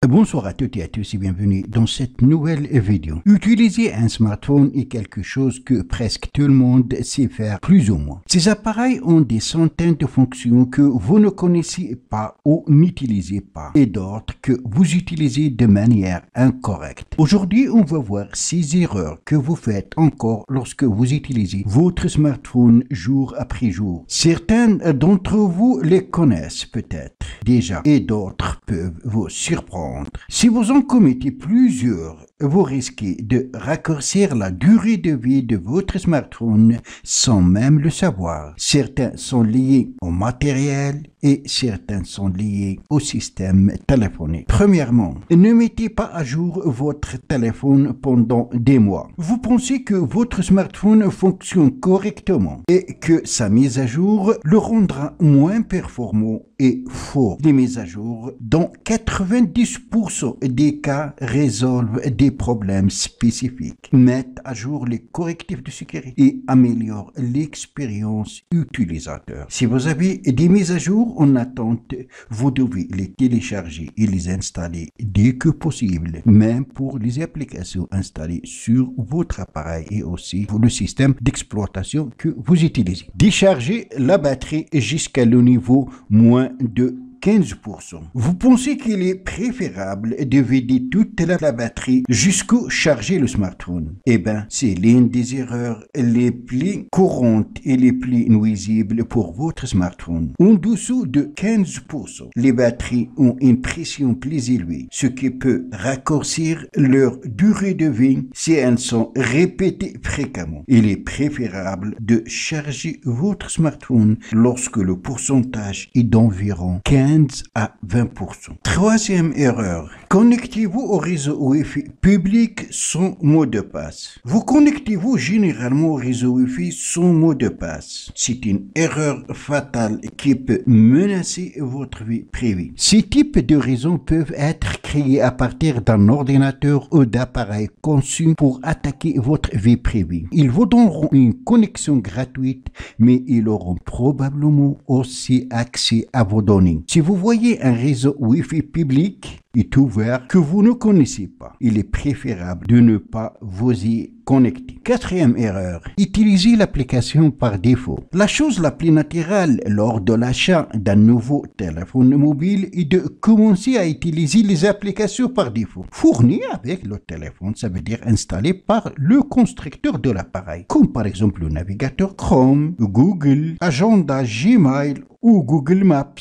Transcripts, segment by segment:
Bonsoir à toutes et à tous et bienvenue dans cette nouvelle vidéo. Utiliser un smartphone est quelque chose que presque tout le monde sait faire plus ou moins. Ces appareils ont des centaines de fonctions que vous ne connaissez pas ou n'utilisez pas et d'autres que vous utilisez de manière incorrecte. Aujourd'hui, on va voir 6 erreurs que vous faites encore lorsque vous utilisez votre smartphone jour après jour. Certains d'entre vous les connaissent peut-être déjà et d'autres peuvent vous surprendre. Si vous en commettez plusieurs, vous risquez de raccourcir la durée de vie de votre smartphone sans même le savoir. Certains sont liés au matériel et certains sont liés au système téléphonique. Premièrement, ne mettez pas à jour votre téléphone pendant des mois. Vous pensez que votre smartphone fonctionne correctement et que sa mise à jour le rendra moins performant et faux. Les mises à jour, dans 90% des cas, résolvent des problèmes spécifiques, mettent à jour les correctifs de sécurité et améliorent l'expérience utilisateur. Si vous avez des mises à jour en attente, vous devez les télécharger et les installer dès que possible, même pour les applications installées sur votre appareil et aussi pour le système d'exploitation que vous utilisez. Déchargez la batterie jusqu'à le niveau moins de 15%. Vous pensez qu'il est préférable de vider toute la batterie jusqu'au charger le smartphone? Eh bien, c'est l'une des erreurs les plus courantes et les plus nuisibles pour votre smartphone. En dessous de 15%, les batteries ont une pression plus élevée, ce qui peut raccourcir leur durée de vie si elles sont répétées fréquemment. Il est préférable de charger votre smartphone lorsque le pourcentage est d'environ 15 à 20%. Troisième erreur. Connectez-vous au réseau Wi-Fi public sans mot de passe. Vous connectez-vous généralement au réseau Wi-Fi sans mot de passe. C'est une erreur fatale qui peut menacer votre vie privée. Ces types de réseaux peuvent être créés à partir d'un ordinateur ou d'appareils conçus pour attaquer votre vie privée. Ils vous donneront une connexion gratuite, mais ils auront probablement aussi accès à vos données. Si vous voyez un réseau Wi-Fi public est ouvert que vous ne connaissez pas, il est préférable de ne pas vous y connecter. Quatrième erreur, utilisez l'application par défaut. La chose la plus naturelle lors de l'achat d'un nouveau téléphone mobile est de commencer à utiliser les applications par défaut. Fournies avec le téléphone, ça veut dire installées par le constructeur de l'appareil, comme par exemple le navigateur Chrome, Google, Agenda, Gmail ou Google Maps.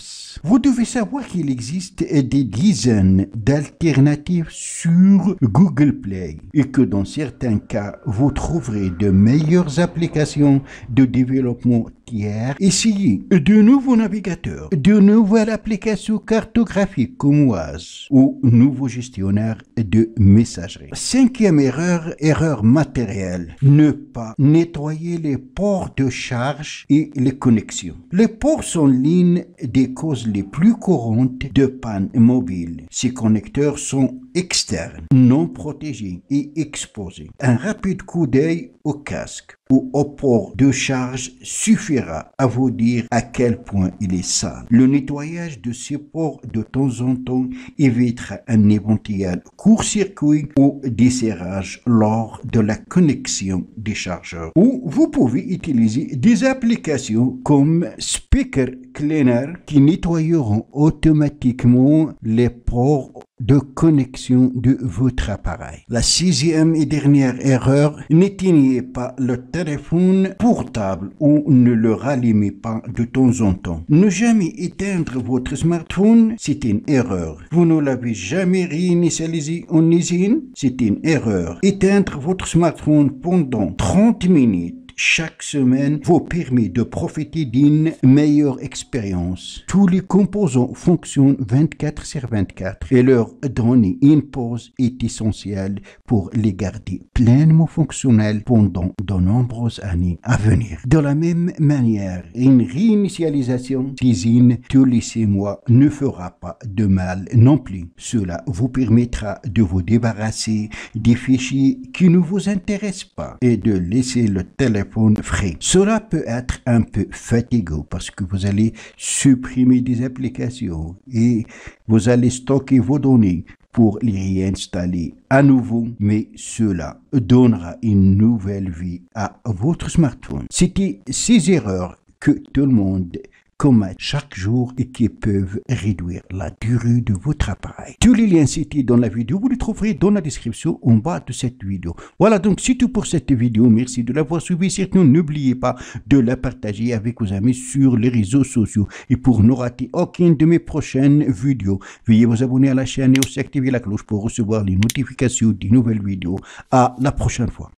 Vous devez savoir qu'il existe des dizaines d'alternatives sur Google Play et que dans certains cas, vous trouverez de meilleures applications de développement tiers. Essayez de nouveaux navigateurs, de nouvelles applications cartographiques comme Waze ou nouveaux gestionnaires de messagerie. Cinquième erreur matérielle. Ne pas nettoyer les ports de charge et les connexions. Les ports sont l'une des causes les plus courantes de panne mobile. Ces connecteurs sont externes, non protégés et exposés. Un rapide coup d'œil au casque ou au port de charge suffira à vous dire à quel point il est sale. Le nettoyage de ces ports de temps en temps évitera un éventuel court-circuit ou desserrage lors de la connexion des chargeurs. Ou vous pouvez utiliser des applications comme Speaker Cleaner qui nettoieront automatiquement les ports de connexion de votre appareil. La sixième et dernière erreur, n'éteignez pas le téléphone portable ou ne le rallumez pas de temps en temps. Ne jamais éteindre votre smartphone, c'est une erreur. Vous ne l'avez jamais réinitialisé en usine, c'est une erreur. Éteindre votre smartphone pendant 30 minutes chaque semaine vous permet de profiter d'une meilleure expérience. Tous les composants fonctionnent 24/24 et leur donner une pause est essentielle pour les garder pleinement fonctionnels pendant de nombreuses années à venir. De la même manière, une réinitialisation d'usine tous les 6 mois ne fera pas de mal non plus. Cela vous permettra de vous débarrasser des fichiers qui ne vous intéressent pas et de laisser le téléphone frais. Cela peut être un peu fatigant parce que vous allez supprimer des applications et vous allez stocker vos données pour les réinstaller à nouveau, mais cela donnera une nouvelle vie à votre smartphone. C'était ces erreurs que tout le monde commet chaque jour et qui peuvent réduire la durée de votre appareil. Tous les liens cités dans la vidéo, vous les trouverez dans la description en bas de cette vidéo. Voilà donc c'est tout pour cette vidéo. Merci de l'avoir suivi. Surtout n'oubliez pas de la partager avec vos amis sur les réseaux sociaux. Et pour ne rater aucune de mes prochaines vidéos, veuillez vous abonner à la chaîne et aussi activer la cloche pour recevoir les notifications des nouvelles vidéos. À la prochaine fois.